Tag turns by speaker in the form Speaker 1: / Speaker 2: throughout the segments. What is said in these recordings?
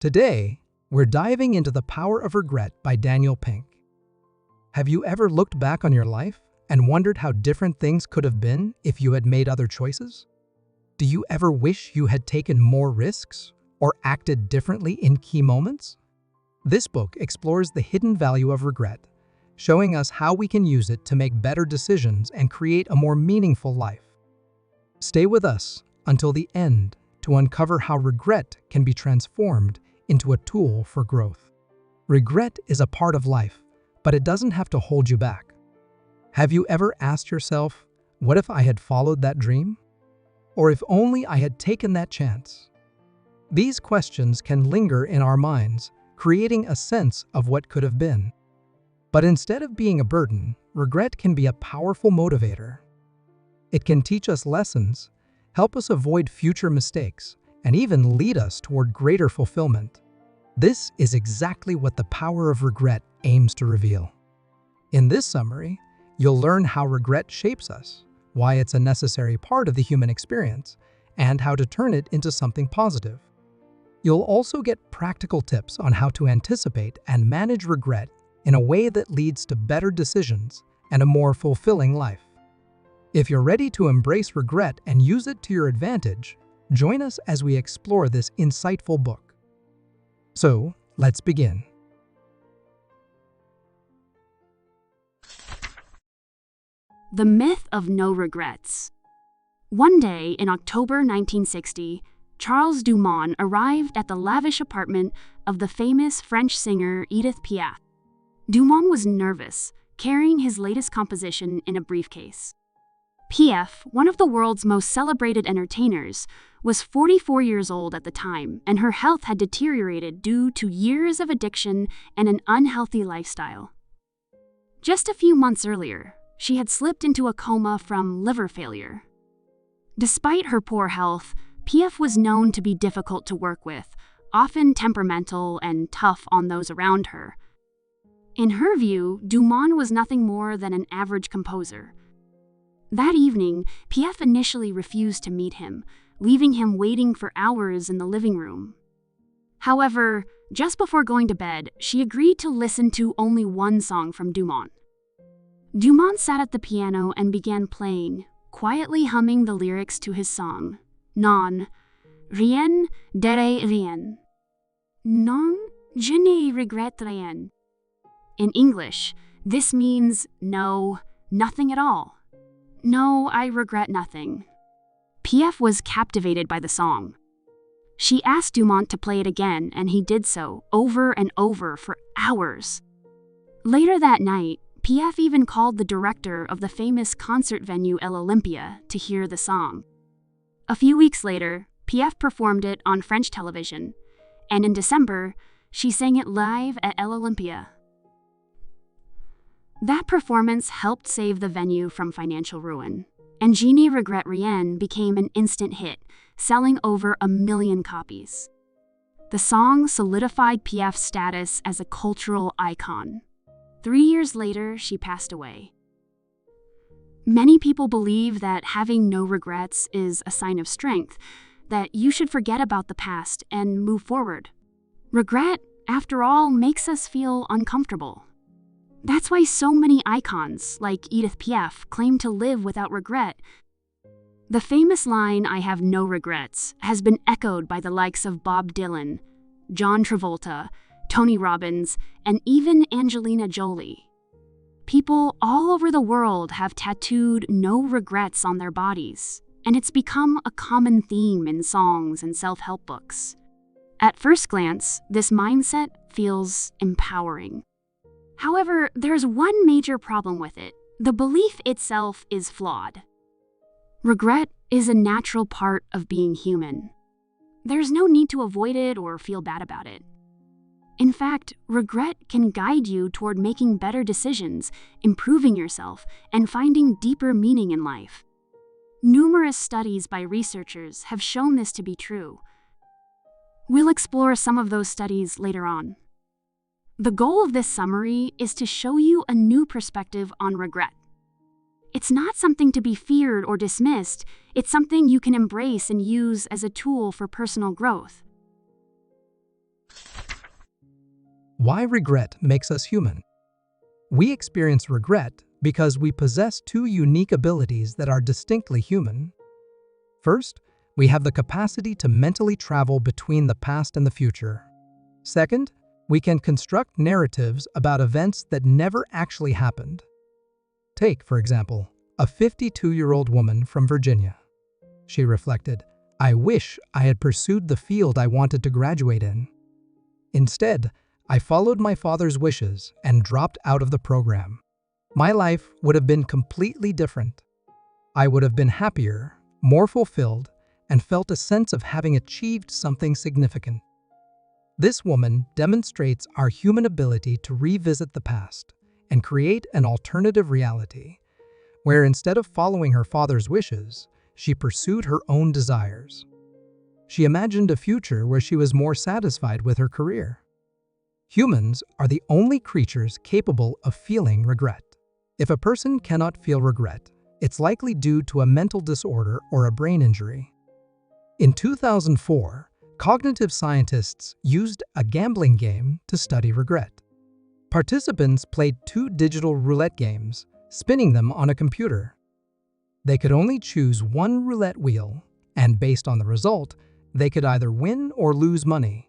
Speaker 1: Today, we're diving into The Power of Regret by Daniel Pink. Have you ever looked back on your life and wondered how different things could have been if you had made other choices? Do you ever wish you had taken more risks or acted differently in key moments? This book explores the hidden value of regret, showing us how we can use it to make better decisions and create a more meaningful life. Stay with us until the end to uncover how regret can be transformed into a tool for growth. Regret is a part of life, but it doesn't have to hold you back. Have you ever asked yourself, what if I had followed that dream? Or if only I had taken that chance? These questions can linger in our minds, creating a sense of what could have been. But instead of being a burden, regret can be a powerful motivator. It can teach us lessons, help us avoid future mistakes, and even lead us toward greater fulfillment. This is exactly what the power of regret aims to reveal. In this summary, you'll learn how regret shapes us, why it's a necessary part of the human experience, and how to turn it into something positive. You'll also get practical tips on how to anticipate and manage regret in a way that leads to better decisions and a more fulfilling life. If you're ready to embrace regret and use it to your advantage, join us as we explore this insightful book. So, let's begin.
Speaker 2: The Myth of No Regrets. One day in October 1960, Charles Dumont arrived at the lavish apartment of the famous French singer Edith Piaf. Dumont was nervous, carrying his latest composition in a briefcase. Piaf, one of the world's most celebrated entertainers, was 44 years old at the time, and her health had deteriorated due to years of addiction and an unhealthy lifestyle. Just a few months earlier, she had slipped into a coma from liver failure. Despite her poor health, Piaf was known to be difficult to work with, often temperamental and tough on those around her. In her view, Dumont was nothing more than an average composer. That evening, Piaf initially refused to meet him, leaving him waiting for hours in the living room. However, just before going to bed, she agreed to listen to only one song from Dumont. Dumont sat at the piano and began playing, quietly humming the lyrics to his song, Non, rien de rien. Non, je ne regrette rien. In English, this means no, nothing at all. No, I regret nothing. Piaf was captivated by the song. She asked Dumont to play it again, and he did so, over and over for hours. Later that night, Piaf even called the director of the famous concert venue El Olympia to hear the song. A few weeks later, Piaf performed it on French television, and in December, she sang it live at El Olympia. That performance helped save the venue from financial ruin, and Je ne regrette rien became an instant hit, selling over 1 million copies. The song solidified Piaf's status as a cultural icon. 3 years later, she passed away. Many people believe that having no regrets is a sign of strength, that you should forget about the past and move forward. Regret, after all, makes us feel uncomfortable. That's why so many icons, like Edith Piaf, claim to live without regret. The famous line, "I have no regrets," has been echoed by the likes of Bob Dylan, John Travolta, Tony Robbins, and even Angelina Jolie. People all over the world have tattooed no regrets on their bodies, and it's become a common theme in songs and self-help books. At first glance, this mindset feels empowering. However, there's one major problem with it. The belief itself is flawed. Regret is a natural part of being human. There's no need to avoid it or feel bad about it. In fact, regret can guide you toward making better decisions, improving yourself, and finding deeper meaning in life. Numerous studies by researchers have shown this to be true. We'll explore some of those studies later on. The goal of this summary is to show you a new perspective on regret. It's not something to be feared or dismissed, it's something you can embrace and use as a tool for personal growth.
Speaker 1: Why regret makes us human. We experience regret because we possess two unique abilities that are distinctly human. First, we have the capacity to mentally travel between the past and the future. Second, we can construct narratives about events that never actually happened. Take, for example, a 52-year-old woman from Virginia. She reflected, "I wish I had pursued the field I wanted to graduate in. Instead, I followed my father's wishes and dropped out of the program. My life would have been completely different. I would have been happier, more fulfilled, and felt a sense of having achieved something significant." This woman demonstrates our human ability to revisit the past and create an alternative reality, where instead of following her father's wishes, she pursued her own desires. She imagined a future where she was more satisfied with her career. Humans are the only creatures capable of feeling regret. If a person cannot feel regret, it's likely due to a mental disorder or a brain injury. In 2004, cognitive scientists used a gambling game to study regret. Participants played 2 digital roulette games, spinning them on a computer. They could only choose one roulette wheel, and based on the result, they could either win or lose money.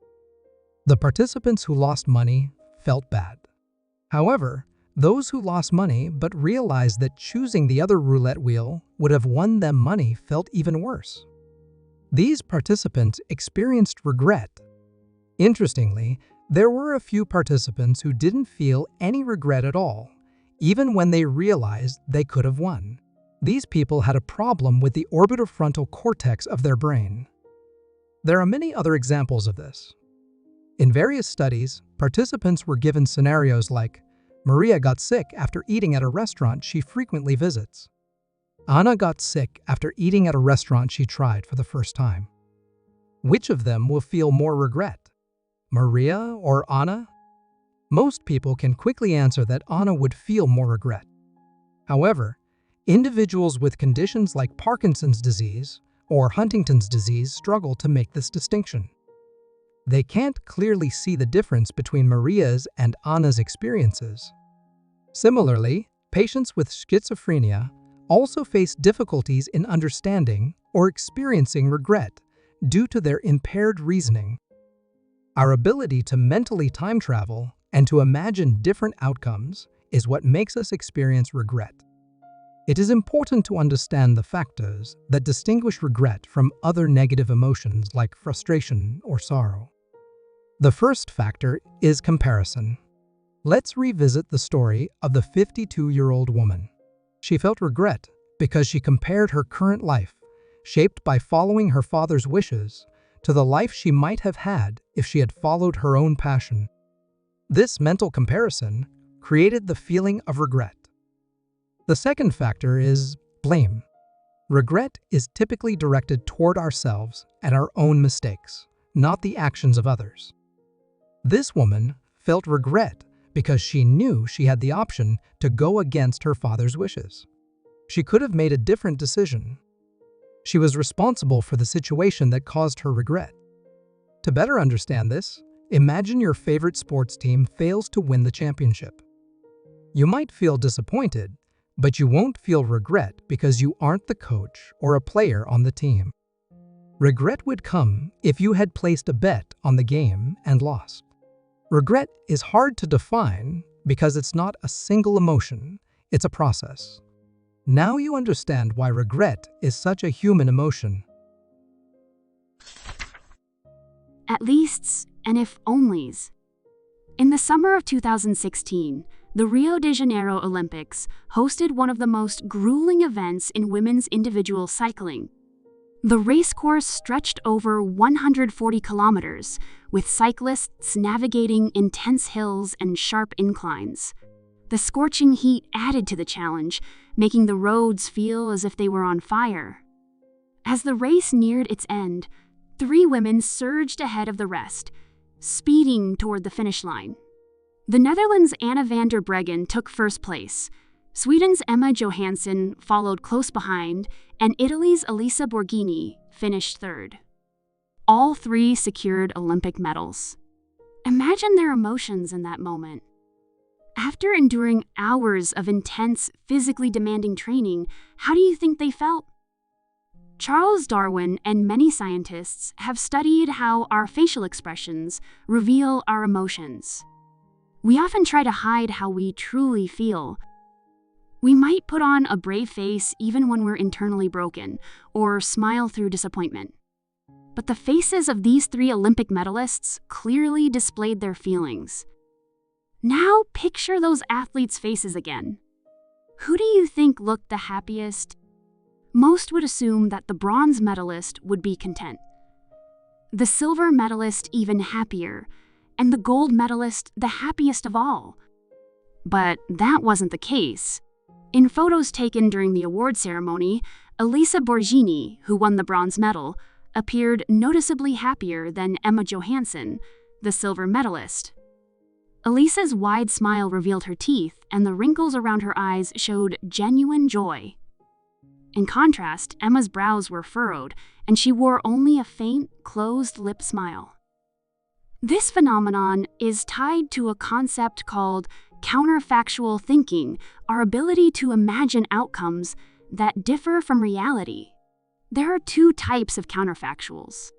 Speaker 1: The participants who lost money felt bad. However, those who lost money but realized that choosing the other roulette wheel would have won them money felt even worse. These participants experienced regret. Interestingly, there were a few participants who didn't feel any regret at all, even when they realized they could have won. These people had a problem with the orbitofrontal cortex of their brain. There are many other examples of this. In various studies, participants were given scenarios like, Maria got sick after eating at a restaurant she frequently visits. Anna got sick after eating at a restaurant she tried for the first time. Which of them will feel more regret? Maria or Anna? Most people can quickly answer that Anna would feel more regret. However, individuals with conditions like Parkinson's disease or Huntington's disease struggle to make this distinction. They can't clearly see the difference between Maria's and Anna's experiences. Similarly, patients with schizophrenia also face difficulties in understanding or experiencing regret due to their impaired reasoning. Our ability to mentally time travel and to imagine different outcomes is what makes us experience regret. It is important to understand the factors that distinguish regret from other negative emotions like frustration or sorrow. The first factor is comparison. Let's revisit the story of the 52-year-old woman. She felt regret because she compared her current life, shaped by following her father's wishes, to the life she might have had if she had followed her own passion. This mental comparison created the feeling of regret. The second factor is blame. Regret is typically directed toward ourselves and our own mistakes, not the actions of others. This woman felt regret because she knew she had the option to go against her father's wishes. She could have made a different decision. She was responsible for the situation that caused her regret. To better understand this, imagine your favorite sports team fails to win the championship. You might feel disappointed, but you won't feel regret because you aren't the coach or a player on the team. Regret would come if you had placed a bet on the game and lost. Regret is hard to define because it's not a single emotion, it's a process. Now you understand why regret is such a human emotion.
Speaker 2: At leasts and if onlys. In the summer of 2016, the Rio de Janeiro Olympics hosted one of the most grueling events in women's individual cycling. The race course stretched over 140 kilometers, with cyclists navigating intense hills and sharp inclines. The scorching heat added to the challenge, making the roads feel as if they were on fire. As the race neared its end, 3 women surged ahead of the rest, speeding toward the finish line. The Netherlands' Anna van der Breggen took first place, Sweden's Emma Johansson followed close behind, and Italy's Elisa Borghini finished third. All 3 secured Olympic medals. Imagine Imagine their emotions in that moment. After enduring hours of intense, physically demanding training, how do you think they felt? Charles Darwin and many scientists have studied how our facial expressions reveal our emotions. We often try to hide how we truly feel. We might put on a brave face even when we're internally broken, or smile through disappointment. But the faces of these 3 Olympic medalists clearly displayed their feelings. Now picture those athletes' faces again. Who do you think looked the happiest? Most would assume that the bronze medalist would be content, the silver medalist even happier, and the gold medalist the happiest of all. But that wasn't the case. In photos taken during the award ceremony, Elisa Borghini, who won the bronze medal, appeared noticeably happier than Emma Johansson, the silver medalist. Elisa's wide smile revealed her teeth, and the wrinkles around her eyes showed genuine joy. In contrast, Emma's brows were furrowed, and she wore only a faint, closed-lip smile. This phenomenon is tied to a concept called counterfactual thinking, our ability to imagine outcomes that differ from reality. There are 2 types of counterfactuals.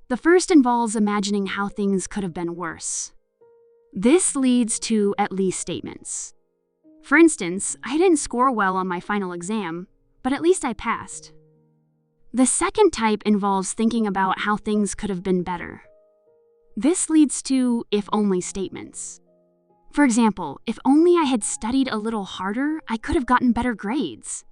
Speaker 2: The first involves imagining how things could have been worse. This leads to at least statements. For instance, I didn't score well on my final exam, but at least I passed. The second type involves thinking about how things could have been better. This leads to if-only statements. For example, if only I had studied a little harder, I could have gotten better grades.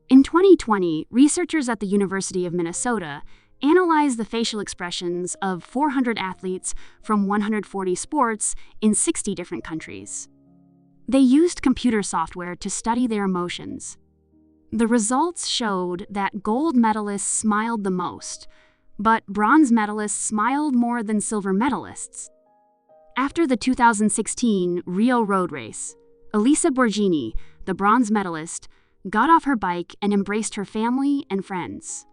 Speaker 2: In 2020, researchers at the University of Minnesota analyzed the facial expressions of 400 athletes from 140 sports in 60 different countries. They used computer software to study their emotions. The results showed that gold medalists smiled the most, but bronze medalists smiled more than silver medalists. After the 2016 Rio Road Race, Elisa Borghini, the bronze medalist, got off her bike and embraced her family and friends.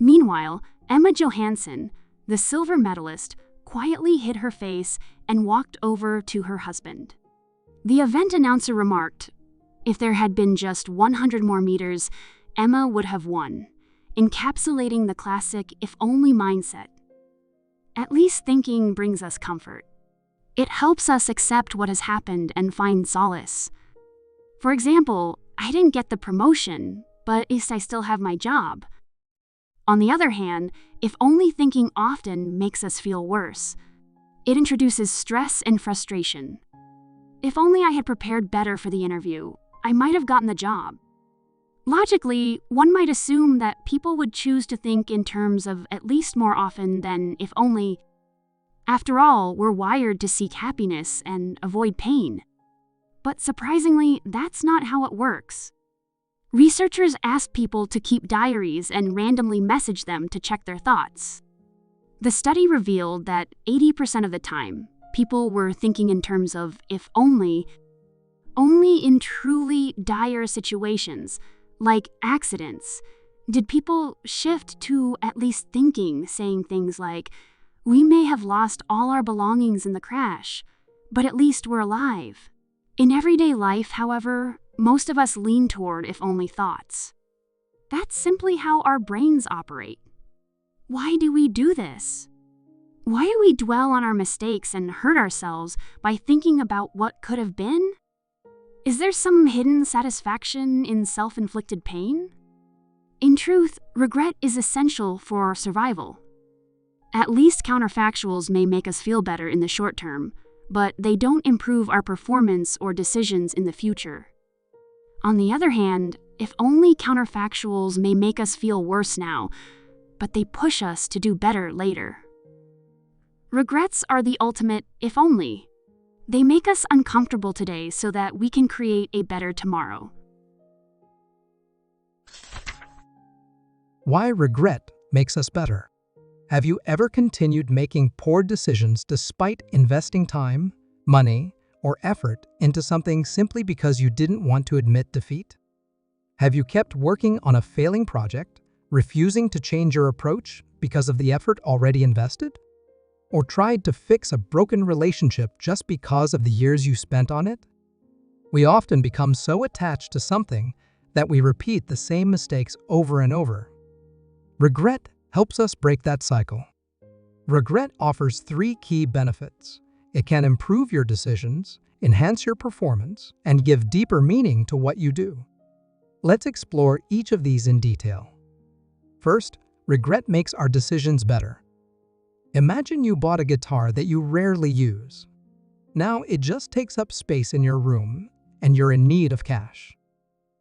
Speaker 2: Meanwhile, Emma Johansson, the silver medalist, quietly hid her face and walked over to her husband. The event announcer remarked, "If there had been just 100 more meters, Emma would have won," encapsulating the classic if-only mindset. At least thinking brings us comfort. It helps us accept what has happened and find solace. For example, I didn't get the promotion, but at least I still have my job. On the other hand, if-only thinking often makes us feel worse. It introduces stress and frustration. If only I had prepared better for the interview, I might have gotten the job. Logically, one might assume that people would choose to think in terms of at least more often than if only. After all, we're wired to seek happiness and avoid pain. But surprisingly, that's not how it works. Researchers asked people to keep diaries and randomly message them to check their thoughts. The study revealed that 80% of the time, people were thinking in terms of if only in truly dire situations, like accidents, did people shift to at least thinking, saying things like, "We may have lost all our belongings in the crash, but at least we're alive." In everyday life, however, most of us lean toward if-only thoughts. That's simply how our brains operate. Why do we do this? Why do we dwell on our mistakes and hurt ourselves by thinking about what could have been? Is there some hidden satisfaction in self-inflicted pain? In truth, regret is essential for survival. At least counterfactuals may make us feel better in the short term, but they don't improve our performance or decisions in the future. On the other hand, if-only counterfactuals may make us feel worse now, but they push us to do better later. Regrets are the ultimate if-only. They make us uncomfortable today so that we can create a better tomorrow.
Speaker 1: Why regret makes us better. Have you ever continued making poor decisions despite investing time, money, or effort into something simply because you didn't want to admit defeat? Have you kept working on a failing project, refusing to change your approach because of the effort already invested? or tried to fix a broken relationship just because of the years you spent on it? We often become so attached to something that we repeat the same mistakes over and over. Regret helps us break that cycle. Regret offers three key benefits. It can improve your decisions, enhance your performance, and give deeper meaning to what you do. Let's explore each of these in detail. First, regret makes our decisions better. Imagine you bought a guitar that you rarely use. Now it just takes up space in your room, and you're in need of cash.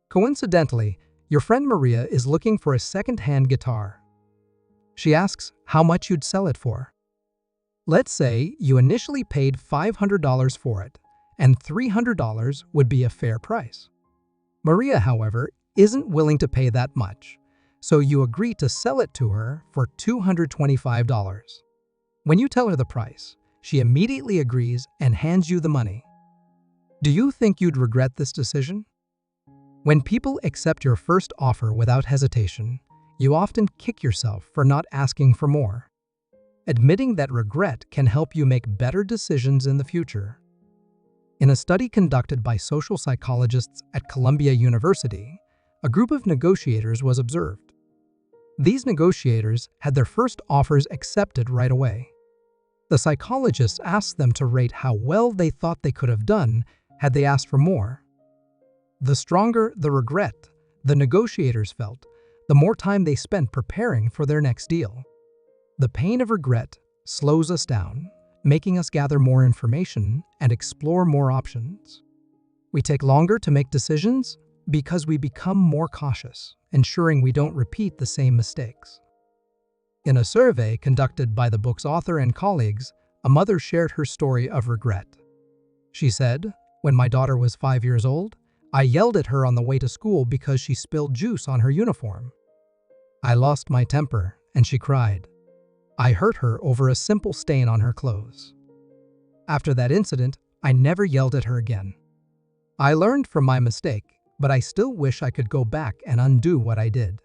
Speaker 1: Coincidentally, your friend Maria is looking for a second-hand guitar. She asks how much you'd sell it for. Let's say you initially paid $500 for it, and $300 would be a fair price. Maria, however, isn't willing to pay that much, so you agree to sell it to her for $225. When you tell her the price, she immediately agrees and hands you the money. Do you think you'd regret this decision? When people accept your first offer without hesitation, you often kick yourself for not asking for more. Admitting that regret can help you make better decisions in the future. In a study conducted by social psychologists at Columbia University, a group of negotiators was observed. These negotiators had their first offers accepted right away. The psychologists asked them to rate how well they thought they could have done had they asked for more. The stronger the regret the negotiators felt, the more time they spent preparing for their next deal. The pain of regret slows us down, making us gather more information and explore more options. We take longer to make decisions because we become more cautious, ensuring we don't repeat the same mistakes. In a survey conducted by the book's author and colleagues, a mother shared her story of regret. She said, "When my daughter was 5 years old, I yelled at her on the way to school because she spilled juice on her uniform. I lost my temper, and she cried. I hurt her over a simple stain on her clothes. After that incident, I never yelled at her again. I learned from my mistake, but I still wish I could go back and undo what I did."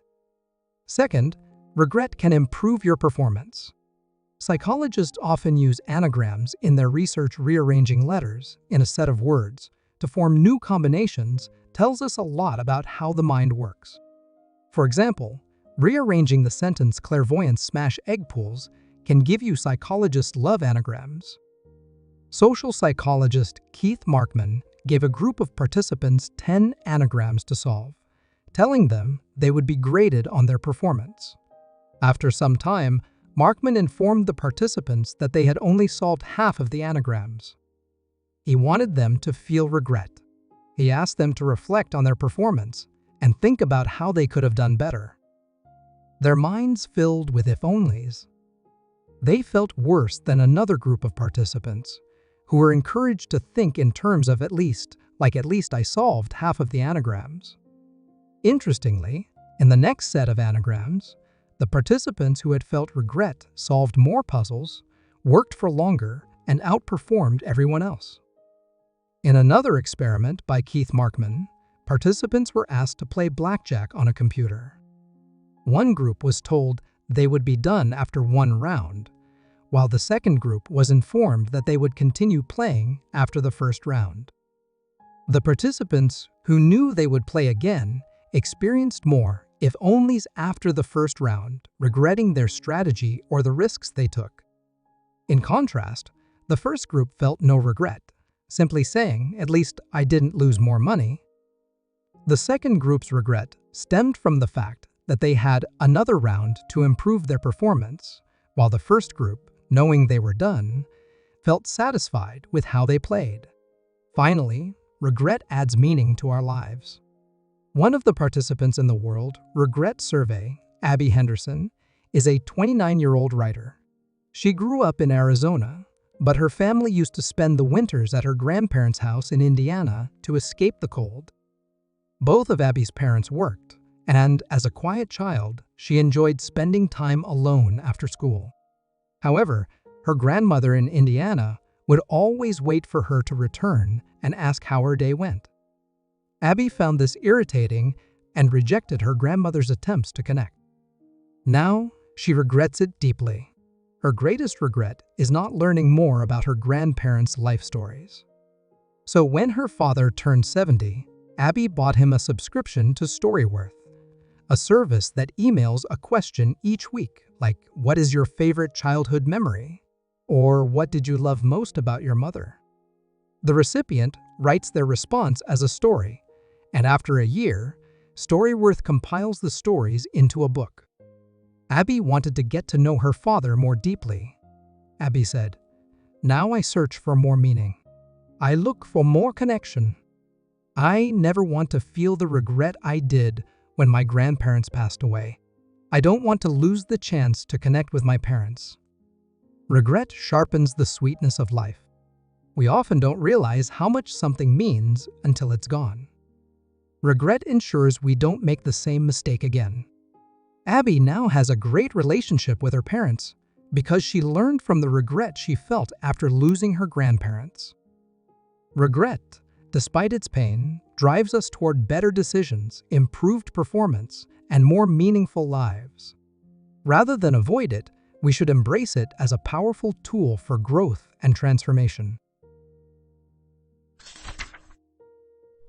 Speaker 1: Second, regret can improve your performance. Psychologists often use anagrams in their research. Rearranging letters in a set of words to form new combinations tells us a lot about how the mind works. For example, rearranging the sentence "clairvoyants smash egg pools" can give you psychologists love anagrams. Social psychologist Keith Markman gave a group of participants 10 anagrams to solve, telling them they would be graded on their performance. After some time, Markman informed the participants that they had only solved half of the anagrams. He wanted them to feel regret. He asked them to reflect on their performance and think about how they could have done better. Their minds filled with if-onlys. They felt worse than another group of participants, who were encouraged to think in terms of at least I solved half of the anagrams. Interestingly, in the next set of anagrams, the participants who had felt regret solved more puzzles, worked for longer, and outperformed everyone else. In another experiment by Keith Markman, participants were asked to play blackjack on a computer. One group was told they would be done after one round, while the second group was informed that they would continue playing after the first round. The participants who knew they would play again experienced more if-onlys after the first round, regretting their strategy or the risks they took. In contrast, the first group felt no regret, simply saying, "At least I didn't lose more money." The second group's regret stemmed from the fact that they had another round to improve their performance, while the first group, knowing they were done, felt satisfied with how they played. Finally, regret adds meaning to our lives. One of the participants in the World Regret Survey, Abby Henderson, is a 29-year-old writer. She grew up in Arizona, but her family used to spend the winters at her grandparents' house in Indiana to escape the cold. Both of Abby's parents worked, and as a quiet child, she enjoyed spending time alone after school. However, her grandmother in Indiana would always wait for her to return and ask how her day went. Abby found this irritating and rejected her grandmother's attempts to connect. Now, she regrets it deeply. Her greatest regret is not learning more about her grandparents' life stories. So when her father turned 70, Abby bought him a subscription to Storyworth, a service that emails a question each week, like, "What is your favorite childhood memory?" Or "What did you love most about your mother?" The recipient writes their response as a story, and after a year, Storyworth compiles the stories into a book. Abby wanted to get to know her father more deeply. Abby said, "Now I search for more meaning. I look for more connection. I never want to feel the regret I did when my grandparents passed away. I don't want to lose the chance to connect with my parents." Regret sharpens the sweetness of life. We often don't realize how much something means until it's gone. Regret ensures we don't make the same mistake again. Abby now has a great relationship with her parents because she learned from the regret she felt after losing her grandparents. Regret, despite its pain, drives us toward better decisions, improved performance, and more meaningful lives. Rather than avoid it, we should embrace it as a powerful tool for growth and transformation.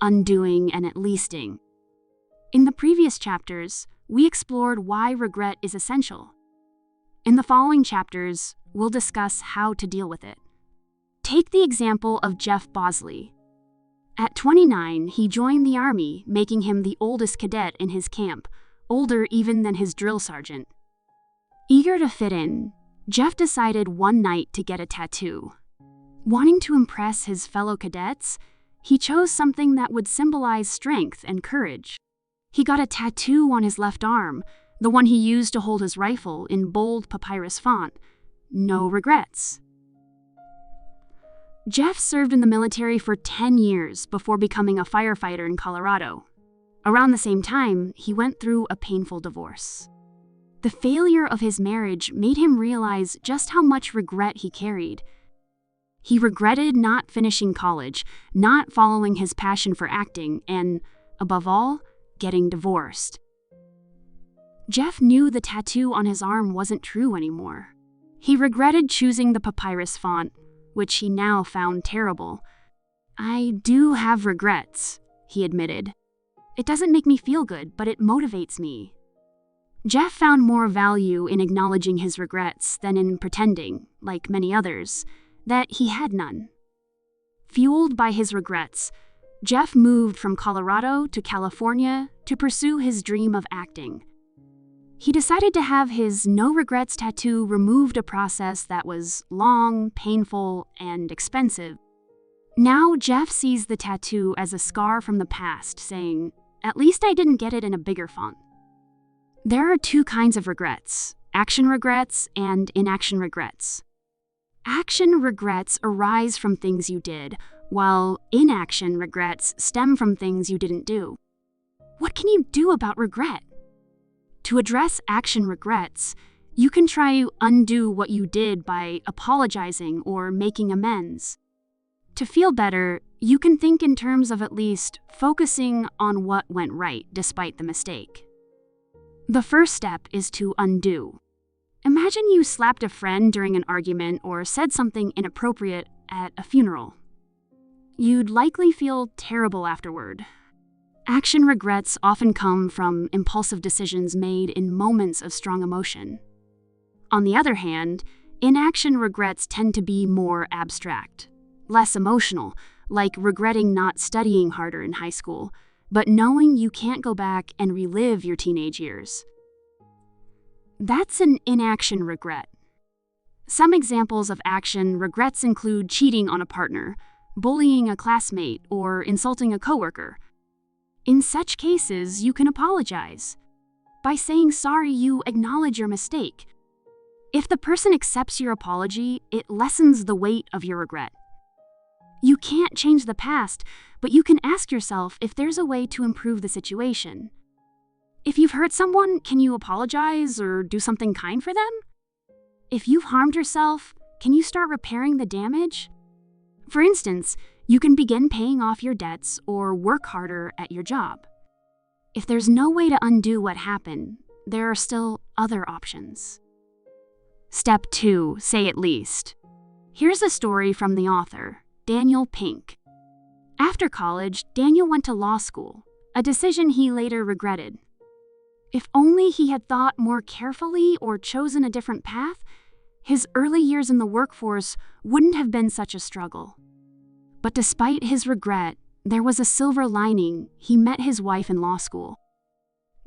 Speaker 2: Undoing and at leasting. In the previous chapters, we explored why regret is essential. In the following chapters, we'll discuss how to deal with it. Take the example of Jeff Bosley. At 29, he joined the Army, making him the oldest cadet in his camp, older even than his drill sergeant. Eager to fit in, Jeff decided one night to get a tattoo. Wanting to impress his fellow cadets, he chose something that would symbolize strength and courage. He got a tattoo on his left arm, the one he used to hold his rifle, in bold papyrus font, "No regrets." Jeff served in the military for 10 years before becoming a firefighter in Colorado. Around the same time, he went through a painful divorce. The failure of his marriage made him realize just how much regret he carried. He regretted not finishing college, not following his passion for acting, and, above all, getting divorced. Jeff knew the tattoo on his arm wasn't true anymore. He regretted choosing the papyrus font, which he now found terrible. "I do have regrets," he admitted. "It doesn't make me feel good, but it motivates me." Jeff found more value in acknowledging his regrets than in pretending, like many others, that he had none. Fueled by his regrets, Jeff moved from Colorado to California to pursue his dream of acting. He decided to have his no regrets tattoo removed, a process that was long, painful, and expensive. Now Jeff sees the tattoo as a scar from the past, saying, "At least I didn't get it in a bigger font." There are two kinds of regrets: action regrets and inaction regrets. Action regrets arise from things you did, while inaction regrets stem from things you didn't do. What can you do about regret? To address action regrets, you can try to undo what you did by apologizing or making amends. To feel better, you can think in terms of at least focusing on what went right despite the mistake. The first step is to undo. Imagine you slapped a friend during an argument or said something inappropriate at a funeral. You'd likely feel terrible afterward. Action regrets often come from impulsive decisions made in moments of strong emotion. On the other hand, inaction regrets tend to be more abstract, less emotional, like regretting not studying harder in high school, but knowing you can't go back and relive your teenage years. That's an inaction regret. Some examples of action regrets include cheating on a partner, bullying a classmate, or insulting a coworker. In such cases, you can apologize. By saying sorry, you acknowledge your mistake. If the person accepts your apology, it lessens the weight of your regret. You can't change the past, but you can ask yourself if there's a way to improve the situation. If you've hurt someone, can you apologize or do something kind for them? If you've harmed yourself, can you start repairing the damage? For instance, you can begin paying off your debts or work harder at your job. If there's no way to undo what happened, there are still other options. Step 2. Say at least. Here's a story from the author, Daniel Pink. After college, Daniel went to law school, a decision he later regretted. If only he had thought more carefully or chosen a different path, his early years in the workforce wouldn't have been such a struggle. But despite his regret, there was a silver lining. He met his wife in law school.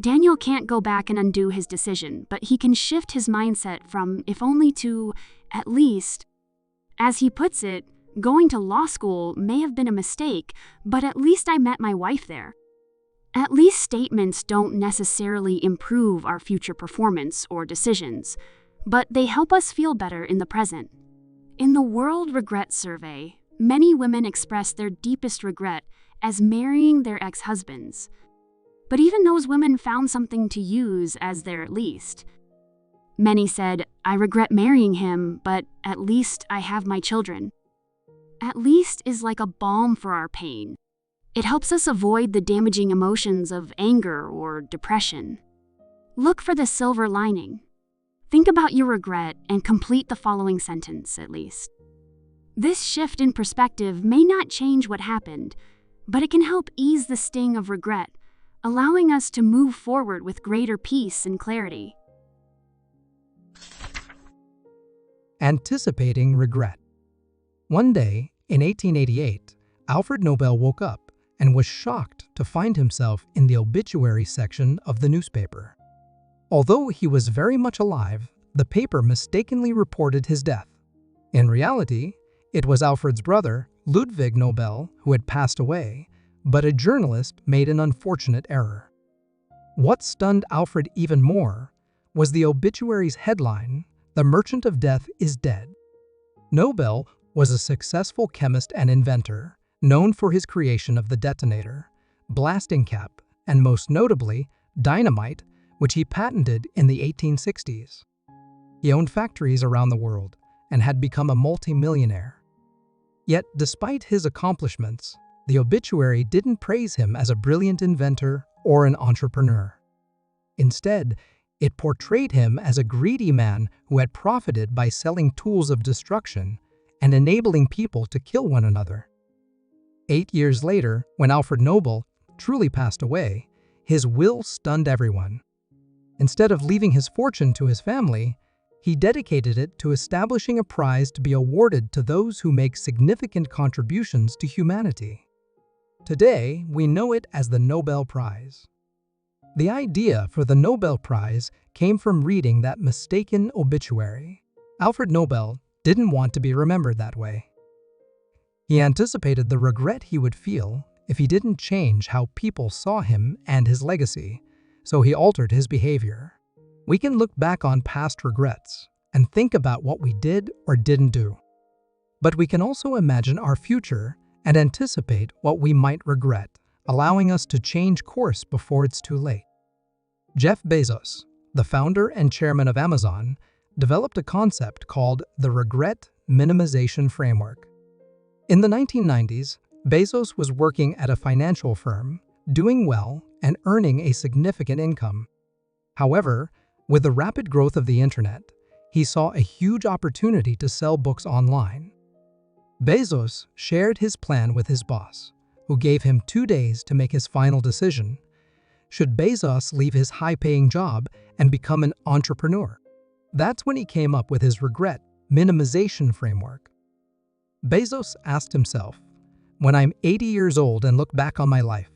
Speaker 2: Daniel can't go back and undo his decision, but he can shift his mindset from if only to at least. As he puts it, going to law school may have been a mistake, but at least I met my wife there. At least statements don't necessarily improve our future performance or decisions, but they help us feel better in the present. In the World Regret Survey, many women express their deepest regret as marrying their ex-husbands. But even those women found something to use as their at least. Many said, I regret marrying him, but at least I have my children. At least is like a balm for our pain. It helps us avoid the damaging emotions of anger or depression. Look for the silver lining. Think about your regret and complete the following sentence, at least. This shift in perspective may not change what happened, but it can help ease the sting of regret, allowing us to move forward with greater peace and clarity.
Speaker 1: Anticipating regret. One day, in 1888, Alfred Nobel woke up and was shocked to find himself in the obituary section of the newspaper. Although he was very much alive, the paper mistakenly reported his death. In reality, it was Alfred's brother, Ludwig Nobel, who had passed away, but a journalist made an unfortunate error. What stunned Alfred even more was the obituary's headline, "The Merchant of Death is Dead." Nobel was a successful chemist and inventor, known for his creation of the detonator, blasting cap, and most notably, dynamite, which he patented in the 1860s. He owned factories around the world and had become a multi-millionaire. Yet, despite his accomplishments, the obituary didn't praise him as a brilliant inventor or an entrepreneur. Instead, it portrayed him as a greedy man who had profited by selling tools of destruction and enabling people to kill one another. 8 years later, when Alfred Nobel truly passed away, his will stunned everyone. Instead of leaving his fortune to his family, he dedicated it to establishing a prize to be awarded to those who make significant contributions to humanity. Today, we know it as the Nobel Prize. The idea for the Nobel Prize came from reading that mistaken obituary. Alfred Nobel didn't want to be remembered that way. He anticipated the regret he would feel if he didn't change how people saw him and his legacy, so he altered his behavior. We can look back on past regrets and think about what we did or didn't do. But we can also imagine our future and anticipate what we might regret, allowing us to change course before it's too late. Jeff Bezos, the founder and chairman of Amazon, developed a concept called the Regret Minimization Framework. In the 1990s, Bezos was working at a financial firm, doing well and earning a significant income. However, with the rapid growth of the internet, he saw a huge opportunity to sell books online. Bezos shared his plan with his boss, who gave him 2 days to make his final decision. Should Bezos leave his high-paying job and become an entrepreneur? That's when he came up with his regret minimization framework. Bezos asked himself, when I'm 80 years old and look back on my life,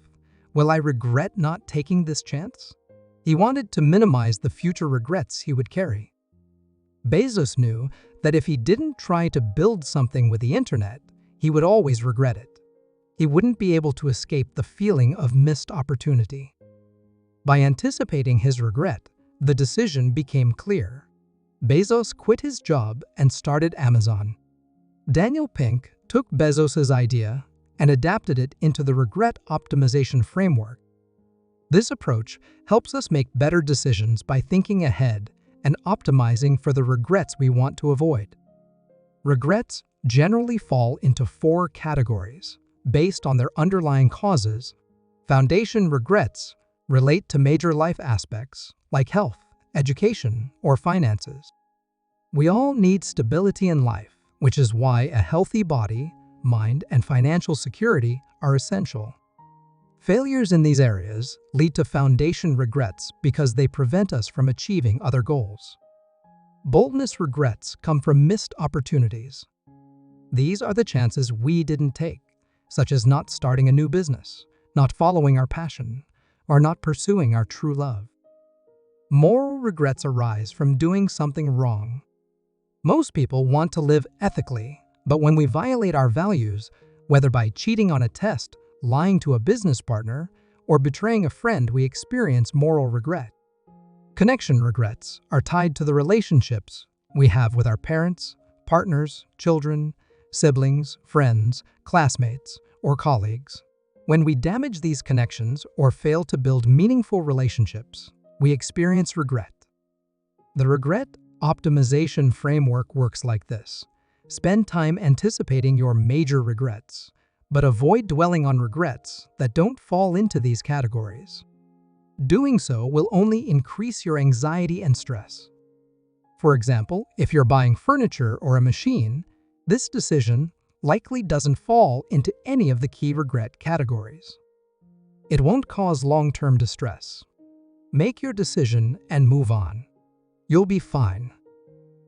Speaker 1: will I regret not taking this chance? He wanted to minimize the future regrets he would carry. Bezos knew that if he didn't try to build something with the internet, he would always regret it. He wouldn't be able to escape the feeling of missed opportunity. By anticipating his regret, the decision became clear. Bezos quit his job and started Amazon. Daniel Pink took Bezos's idea and adapted it into the regret optimization framework. This approach helps us make better decisions by thinking ahead and optimizing for the regrets we want to avoid. Regrets generally fall into 4 categories based on their underlying causes. Foundation regrets relate to major life aspects like health, education, or finances. We all need stability in life, which is why a healthy body, mind, and financial security are essential. Failures in these areas lead to foundation regrets because they prevent us from achieving other goals. Boldness regrets come from missed opportunities. These are the chances we didn't take, such as not starting a new business, not following our passion, or not pursuing our true love. Moral regrets arise from doing something wrong. Most people want to live ethically, but when we violate our values, whether by cheating on a test, lying to a business partner, or betraying a friend, we experience moral regret. Connection regrets are tied to the relationships we have with our parents, partners, children, siblings, friends, classmates, or colleagues. When we damage these connections or fail to build meaningful relationships, we experience regret. The regret optimization framework works like this. Spend time anticipating your major regrets, but avoid dwelling on regrets that don't fall into these categories. Doing so will only increase your anxiety and stress. For example, if you're buying furniture or a machine, this decision likely doesn't fall into any of the key regret categories. It won't cause long-term distress. Make your decision and move on. You'll be fine.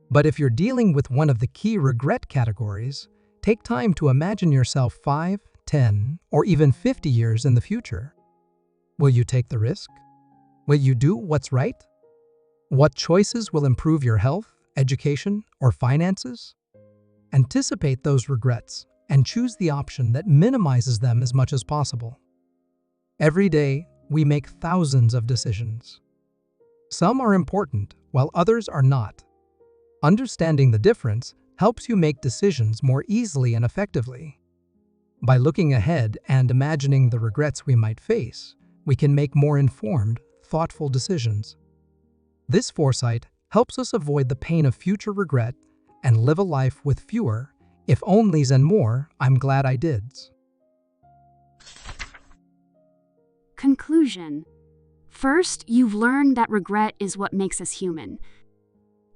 Speaker 1: But if you're dealing with one of the key regret categories, take time to imagine yourself 5, 10, or even 50 years in the future. Will you take the risk? Will you do what's right? What choices will improve your health, education, or finances? Anticipate those regrets and choose the option that minimizes them as much as possible. Every day, we make thousands of decisions. Some are important, while others are not. Understanding the difference helps you make decisions more easily and effectively. By looking ahead and imagining the regrets we might face, we can make more informed, thoughtful decisions. This foresight helps us avoid the pain of future regret and live a life with fewer, if onlys and more "I'm glad I dids."
Speaker 2: Conclusion. First, you've learned that regret is what makes us human.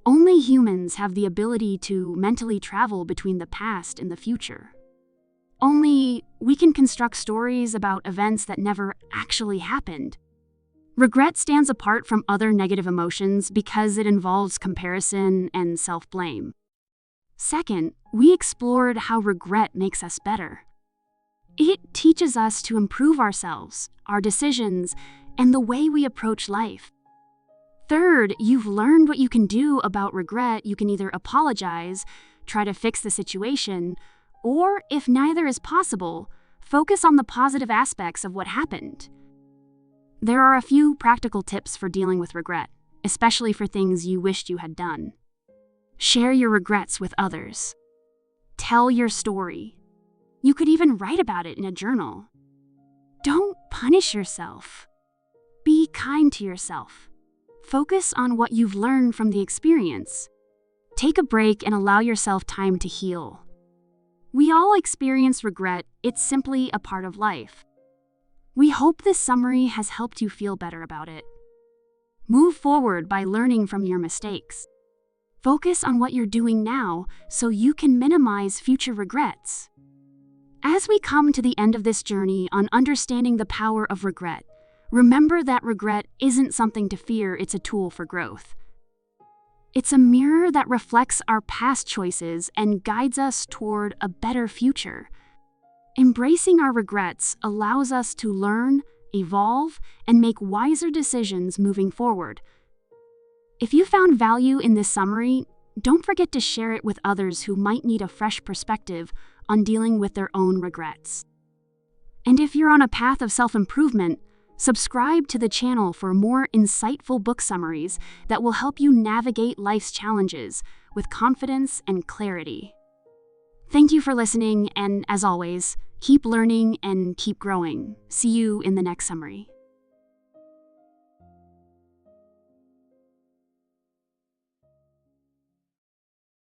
Speaker 2: Only humans have the ability to mentally travel between the past and the future. Only we can construct stories about events that never actually happened. Regret stands apart from other negative emotions because it involves comparison and self-blame. Second, we explored how regret makes us better. It teaches us to improve ourselves, our decisions, and the way we approach life. Third, you've learned what you can do about regret. You can either apologize, try to fix the situation, or, if neither is possible, focus on the positive aspects of what happened. There are a few practical tips for dealing with regret, especially for things you wished you had done. Share your regrets with others. Tell your story. You could even write about it in a journal. Don't punish yourself. Be kind to yourself. Focus on what you've learned from the experience. Take a break and allow yourself time to heal. We all experience regret. It's simply a part of life. We hope this summary has helped you feel better about it. Move forward by learning from your mistakes. Focus on what you're doing now so you can minimize future regrets. As we come to the end of this journey on understanding the power of regret, remember that regret isn't something to fear, it's a tool for growth. It's a mirror that reflects our past choices and guides us toward a better future. Embracing our regrets allows us to learn, evolve, and make wiser decisions moving forward. If you found value in this summary, don't forget to share it with others who might need a fresh perspective on dealing with their own regrets. And if you're on a path of self-improvement, subscribe to the channel for more insightful book summaries that will help you navigate life's challenges with confidence and clarity. Thank you for listening, and as always, keep learning and keep growing. See you in the next summary.